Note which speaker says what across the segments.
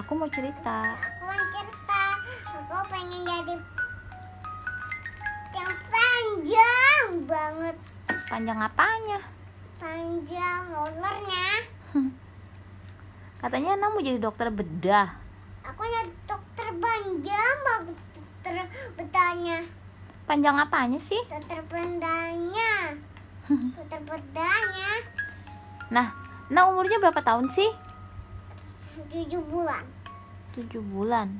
Speaker 1: Aku mau cerita.
Speaker 2: Aku mau cerita. Aku pengen jadi yang panjang banget.
Speaker 1: Panjang apanya?
Speaker 2: Panjang rollernya.
Speaker 1: Katanya Ana mau jadi dokter bedah.
Speaker 2: Aku jadi dokter panjang banget. Dokter bedanya.
Speaker 1: Panjang apanya sih?
Speaker 2: Dokter bedanya. Dokter bedanya.
Speaker 1: Nah, Ana umurnya berapa tahun sih?
Speaker 2: 7 bulan.
Speaker 1: 7 bulan.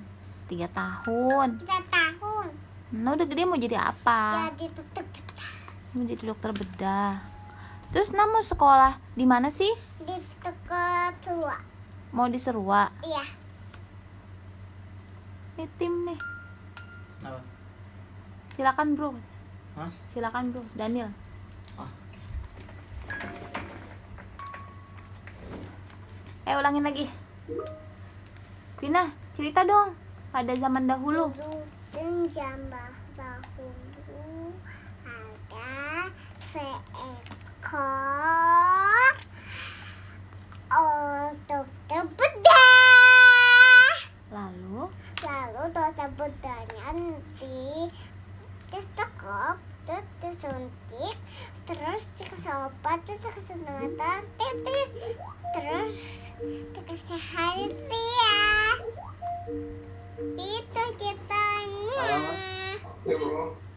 Speaker 1: 3 tahun.
Speaker 2: 3 tahun.
Speaker 1: Ana udah gede mau jadi apa?
Speaker 2: Jadi dokter bedah.
Speaker 1: Mau jadi dokter bedah. Terus Ana mau sekolah di mana sih?
Speaker 2: Di dekat tua.
Speaker 1: Mau di Serua.
Speaker 2: Iya.
Speaker 1: Ini tim nih.
Speaker 3: Apa?
Speaker 1: Silakan bro.
Speaker 3: Hah?
Speaker 1: Silakan bro. Daniel.
Speaker 3: Ah.
Speaker 1: Ulangin lagi. Quina, cerita dong. Pada zaman dahulu.
Speaker 2: Dulu dan jambah dahulu ada seekor dokter bedah.
Speaker 1: Lalu
Speaker 2: Lalu dokter bedahnya nanti ditekuk, terus disuntik, terus dikasih obat, terus dikasih mata, terus dikasih hadiah. Itu ceritanya.
Speaker 3: Apa?